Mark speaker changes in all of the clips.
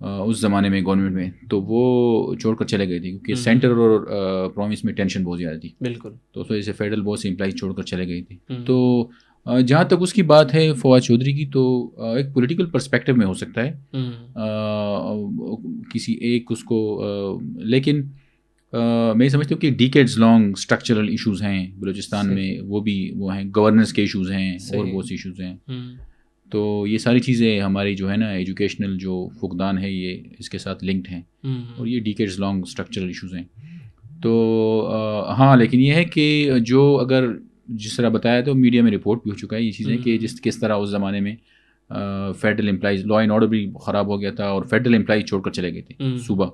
Speaker 1: اس زمانے میں گورنمنٹ میں، تو وہ چھوڑ کر چلے گئے تھے کیونکہ سینٹر اور پروونس میں ٹینشن بہت زیادہ تھی.
Speaker 2: بالکل.
Speaker 1: تو اس وجہ سے فیڈرل بہت سے امپلائی چھوڑ کر چلے گئے تھے. تو جہاں تک اس کی بات ہے فواد چودھری کی، تو ایک پولیٹیکل پرسپیکٹو میں ہو سکتا ہے کسی ایک اس کو، لیکن میں سمجھتا ہوں کہ ڈیکیڈز لانگ اسٹرکچرل ایشوز ہیں بلوچستان میں، وہ ہیں گورننس کے ایشوز ہیں اور بہت سے ایشوز ہیں. تو یہ ساری چیزیں ہماری جو ہے نا ایجوکیشنل جو فقدان ہے یہ اس کے ساتھ لنکڈ ہیں، اور یہ ڈیکیڈز لانگ اسٹرکچرل ایشوز ہیں. تو ہاں، لیکن یہ ہے کہ جو اگر جس طرح بتایا تو میڈیا میں رپورٹ بھی ہو چکا ہے یہ چیزیں کہ کس طرح اس زمانے میں federal employees, law and order بھی خراب ہو گیا تھا اور فیڈرل امپلائی چھوڑ کر چلے گئے تھے صوبہ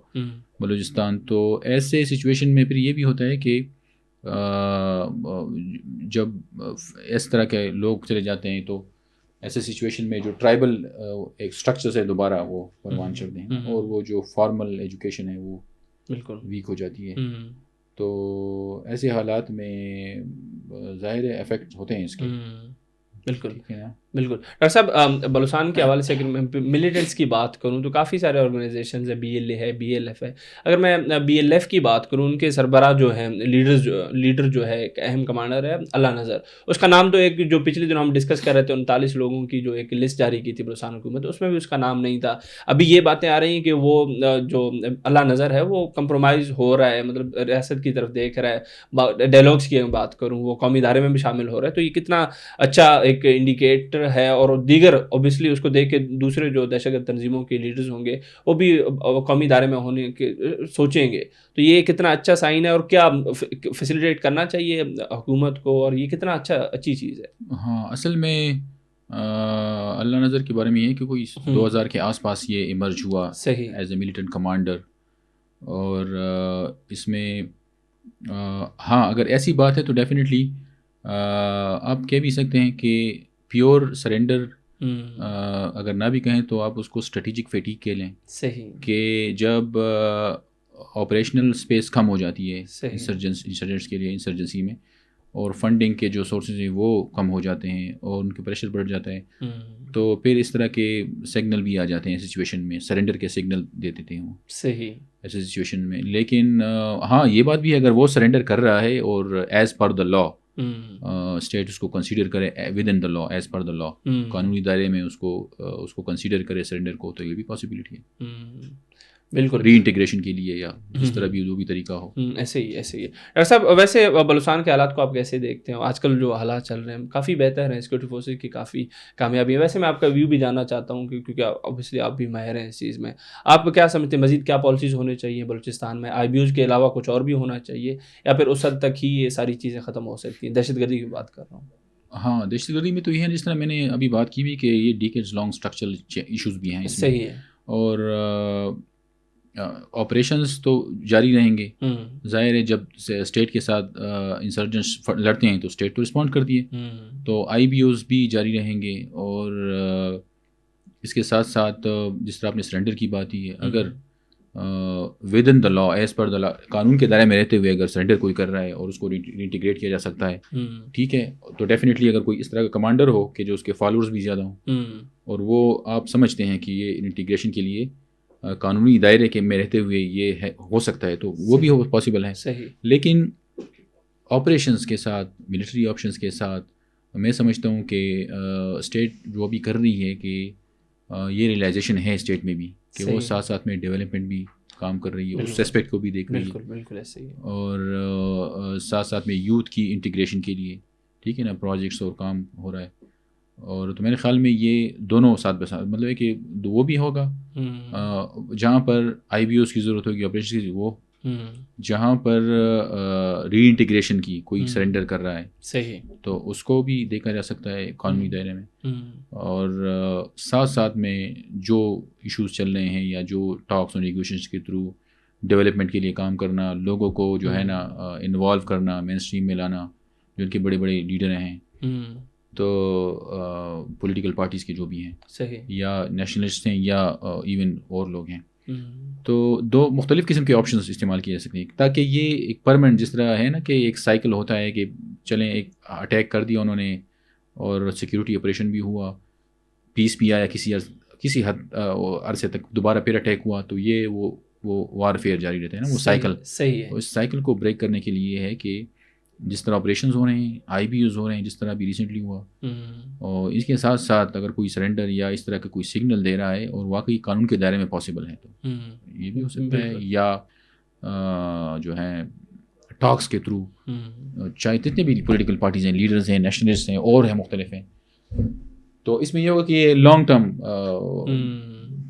Speaker 1: بلوچستان. تو ایسے سچویشن میں پھر یہ بھی ہوتا ہے کہ جب اس طرح کے لوگ چلے جاتے ہیں تو ایسے سچویشن میں جو ٹرائبل ایک اسٹرکچر سے دوبارہ وہ پروان چڑھتے ہیں اور وہ جو فارمل ایجوکیشن ہے وہ بالکل ویک ہو جاتی ہے. تو ایسے حالات میں ظاہر افیکٹ ہوتے ہیں اس کے.
Speaker 2: بالکل بالکل. ڈاکٹر صاحب بلوچستان کے حوالے سے اگر میں ملیٹنٹس کی بات کروں تو کافی سارے آرگنائزیشنز ہیں، BLA ہے، BLF ہے. اگر میں BLF کی بات کروں، ان کے سربراہ جو ہیں لیڈر جو ہے ایک اہم کمانڈر ہے اللہ نظر. اس کا نام تو ایک جو پچھلے دنوں ہم ڈسکس کر رہے تھے 39 لوگوں کی جو ایک لسٹ جاری کی تھی بلوچستان حکومت، اس میں بھی اس کا نام نہیں تھا. ابھی یہ باتیں آ رہی ہیں کہ وہ جو اللہ نظر ہے وہ کمپرومائز ہو رہا ہے، مطلب ریاست کی طرف دیکھ رہا ہے. ڈائلاگس کی بات کروں وہ قومی ادارے میں بھی شامل ہو رہا ہے. تو یہ کتنا اچھا ایک انڈیکیٹر ہے، اور دیگر اوبیسلی اس کو دیکھ کے دوسرے جو دہشت گرد تنظیموں کے لیڈرز ہوں گے وہ بھی قومی ادارے میں ہونے کے سوچیں گے. تو یہ کتنا اچھا سائن ہے، اور کیا فیسیلیٹیٹ کرنا چاہیے حکومت کو، اور یہ کتنا اچھی چیز ہے.
Speaker 1: ہاں، اصل میں اللہ نظر کے بارے میں یہ کہ کوئی 2000 کے آس پاس یہ ایمرج ہوا ایز اے ملیٹنٹ کمانڈر. اور اس میں ہاں اگر ایسی بات ہے تو ڈیفینیٹلی آپ کہہ بھی سکتے ہیں کہ پیور سرنڈر اگر نہ بھی کہیں تو آپ اس کو اسٹریٹجک فیٹیگ کہہ لیں.
Speaker 2: صحیح.
Speaker 1: کہ جب آپریشنل اسپیس کم ہو جاتی ہے انسرجنٹس کے لیے انسرجنسی میں، اور فنڈنگ کے جو سورسز ہیں وہ کم ہو جاتے ہیں اور ان کے پریشر بڑھ جاتا ہے، تو پھر اس طرح کے سگنل بھی آ جاتے ہیں سچویشن میں، سرنڈر کے سگنل دے دیتے ہیں وہ.
Speaker 2: صحیح.
Speaker 1: ایسے سچویشن میں. لیکن ہاں یہ بات بھی ہے، اگر وہ سرنڈر کر رہا ہے اور ایز پر دا لا اسٹیٹ اس کو کنسیڈر کرے with in the law, as per دا لا قانونی دائرے میں اس کو کنسیڈر کرے سرنڈر کو، تو یہ بھی پاسبلٹی ہے.
Speaker 2: بالکل.
Speaker 1: ری انٹیگریشن کے لیے یا جس طرح بھی جو بھی طریقہ ہو.
Speaker 2: ایسے ہی ہے. ڈاکٹر صاحب ویسے بلوچستان کے حالات کو آپ کیسے دیکھتے ہیں؟ آج کل جو حالات چل رہے ہیں کافی بہتر ہیں، سیکورٹی فورسز کی کافی کامیابی ہے. ویسے میں آپ کا ویو بھی جاننا چاہتا ہوں کیونکہ اوبیسلی آپ بھی ماہر ہیں اس چیز میں. آپ کیا سمجھتے ہیں مزید کیا پالیسیز ہونے چاہیے بلوچستان میں؟ IBOs کے علاوہ کچھ اور بھی ہونا چاہیے، یا پھر اس حد تک ہی یہ ساری چیزیں ختم ہو سکتی ہیں؟ دہشت گردی کی بات کر رہا ہوں.
Speaker 1: ہاں، دہشت گردی میں تو یہ ہے جس طرح میں نے ابھی بات کی بھی کہ یہ ڈیکیڈز لانگ اسٹرکچرل ایشوز بھی ہیں اس میں.
Speaker 2: صحیح ہے.
Speaker 1: اور آپریشنز تو جاری رہیں گے. ظاہر ہے جب اسٹیٹ کے ساتھ انسرجنٹس لڑتے ہیں تو اسٹیٹ تو رسپونڈ کرتی ہے، تو IBOs بھی جاری رہیں گے. اور اس کے ساتھ ساتھ جس طرح آپ نے سرنڈر کی بات کی ہے، اگر with in the law, as per دا لا، قانون کے دائرے میں رہتے ہوئے اگر سرنڈر کوئی کر رہا ہے اور اس کو انٹیگریٹ کیا جا سکتا ہے، ٹھیک ہے. تو ڈیفینیٹلی اگر کوئی اس طرح کا کمانڈر ہو کہ جو اس کے فالوورز بھی زیادہ ہوں اور وہ آپ سمجھتے ہیں کہ یہ انٹیگریشن کے لیے قانونی دائرے کے میں رہتے ہوئے یہ ہو سکتا ہے، تو وہ بھی پاسبل ہے.
Speaker 2: صحیح.
Speaker 1: لیکن آپریشنز کے ساتھ، ملٹری آپشنز کے ساتھ، میں سمجھتا ہوں کہ اسٹیٹ جو ابھی کر رہی ہے کہ یہ ریئلائزیشن ہے اسٹیٹ میں بھی کہ وہ ساتھ ساتھ میں ڈیولپمنٹ بھی کام کر رہی ہے، اس اسپیکٹ کو بھی دیکھ رہی ہے.
Speaker 2: بالکل ایسے ہی.
Speaker 1: اور ساتھ ساتھ میں یوتھ کی انٹیگریشن کے لیے، ٹھیک ہے نا، پروجیکٹس اور کام ہو رہا ہے. اور تو میرے خیال میں یہ دونوں ساتھ بہ ساتھ، مطلب ہے کہ وہ بھی ہوگا جہاں پر IBOs کی ضرورت ہوگی، آپریشن کی، وہ جہاں پر ری انٹیگریشن کی کوئی سرنڈر کر رہا ہے،
Speaker 2: صحیح، تو
Speaker 1: اس کو بھی دیکھا جا سکتا ہے قانونی دائرے میں. اور ساتھ ساتھ میں جو ایشوز چل رہے ہیں یا جو ٹاکس اور نیگوشیشنس کے تھرو ڈیولپمنٹ کے لیے کام کرنا، لوگوں کو جو ہے نا انوالو کرنا، مین اسٹریم میں لانا، جو ان کے بڑے بڑے لیڈر ہیں، تو پولیٹیکل پارٹیز کے جو بھی ہیں،
Speaker 2: صحیح، یا
Speaker 1: نیشنلسٹ ہیں یا ایون اور لوگ ہیں، تو دو مختلف قسم کے آپشنز استعمال کیے جا سکتے ہیں تاکہ یہ ایک پرماننٹ، جس طرح ہے نا کہ ایک سائیکل ہوتا ہے کہ چلیں ایک اٹیک کر دیا انہوں نے اور سیکیورٹی آپریشن بھی ہوا، پیس بھی آیا کسی کسی حد عرصے تک دوبارہ پھر اٹیک ہوا تو یہ وہ وارفیئر جاری رہتا ہے نا، وہ سائیکل.
Speaker 2: صحیح ہے.
Speaker 1: اس سائیکل کو بریک کرنے کے لیے ہے کہ جس طرح آپریشنز ہو رہے ہیں، آئی بی یوز ہو رہے ہیں جس طرح بھی ریسنٹلی ہوا، اور اس کے ساتھ ساتھ اگر کوئی سرنڈر یا اس طرح کا کوئی سگنل دے رہا ہے اور واقعی قانون کے دائرے میں پاسبل ہے تو یہ بھی ہو سکتا ہے. یا جو ہے ٹاکس کے تھرو، چاہے جتنے بھی پولیٹیکل پارٹیز ہیں، لیڈرز ہیں، نیشنلسٹ ہیں اور ہیں مختلف ہیں، تو اس میں یہ ہوگا کہ یہ لانگ ٹرم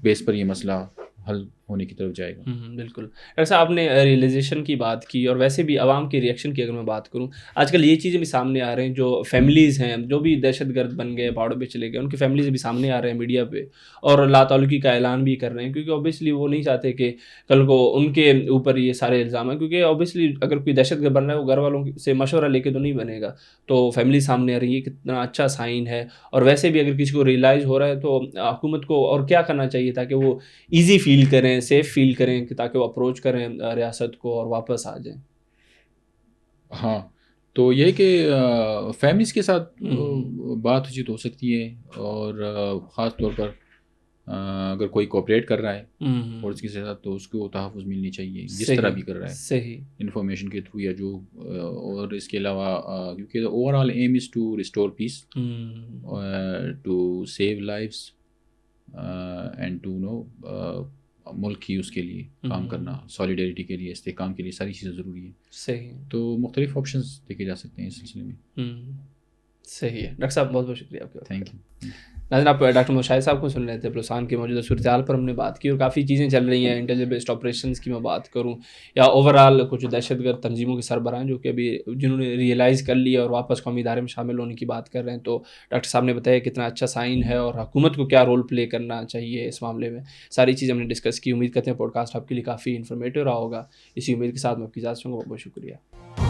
Speaker 1: بیس پر یہ مسئلہ حل ہونے کی طرف جائے گا.
Speaker 2: بالکل. ڈاکٹر صاحب آپ نے ریئلائزیشن کی بات کی اور ویسے بھی عوام کے ریئیکشن کی اگر میں بات کروں، آج کل یہ چیزیں بھی سامنے آ رہے ہیں، جو فیملیز ہیں جو بھی دہشت گرد بن گئے، پہاڑوں پہ چلے گئے، ان کی فیملیز بھی سامنے آ رہے ہیں میڈیا پہ اور لا تعلقی کا اعلان بھی کر رہے ہیں، کیونکہ اوبیسلی وہ نہیں چاہتے کہ کل کو ان کے اوپر یہ سارے الزام ہیں، کیونکہ اوبیسلی اگر کوئی دہشت گرد بن رہا ہے وہ گھر والوں سے مشورہ لے کے تو نہیں بنے گا. تو فیملی سامنے آ رہی ہے، کتنا اچھا سائن ہے. اور ویسے بھی اگر کسی کو ریئلائز ہو رہا ہے تو حکومت کو اور کیا کرنا چاہیے تاکہ وہ ایزی فیل کریں، سیف فیل کریں، تاکہ وہ اپروچ کریں ریاست کو اور واپس آ جائیں.
Speaker 1: ہاں، تو یہ کہ فیملیز کے ساتھ بات اچیت ہو سکتی ہے، اور خاص طور پر اگر کوئی کوآپریٹ کر رہا ہے اور اس کے ساتھ تو اس کو تحفظ ملنی چاہیے جس طرح بھی کر رہا ہے،
Speaker 2: صحیح
Speaker 1: انفارمیشن کے تھرو یا جو. اور اس کے علاوہ کیونکہ overall aim is to restore peace, to save lives and to know ملک کی اس کے لیے کام کرنا، سالیڈیرٹی کے لیے، استحکام کے لیے ساری چیزیں ضروری ہیں.
Speaker 2: صحیح.
Speaker 1: تو مختلف آپشنز دیکھے جا سکتے ہیں اس سلسلے میں.
Speaker 2: صحیح ہے. ڈاکٹر صاحب بہت بہت شکریہ آپ کا.
Speaker 1: Thank you.
Speaker 2: ناظرین، آپ ڈاکٹر محمد شاہد صاحب کو سن رہے تھے. بلوچستان کی موجودہ صورتحال پر ہم نے بات کی اور کافی چیزیں چل رہی ہیں. انٹیلیجنس بیسڈ آپریشنز کی میں بات کروں یا اوور آل کچھ دہشت گرد تنظیموں کے سربراہ جو کہ ابھی جنہوں نے ریئلائز کر لیا اور واپس قومی ادارے میں شامل ہونے کی بات کر رہے ہیں، تو ڈاکٹر صاحب نے بتایا کتنا اچھا سائن ہے اور حکومت کو کیا رول پلے کرنا چاہیے اس معاملے میں. ساری چیزیں ہم نے ڈسکس کی. امید کرتے ہیں پوڈ کاسٹ آپ کے لیے کافی انفارمیٹیو رہا ہوگا. اسی امید کے ساتھ میں آپ کی اجازت چاہوں گا. بہت بہت شکریہ.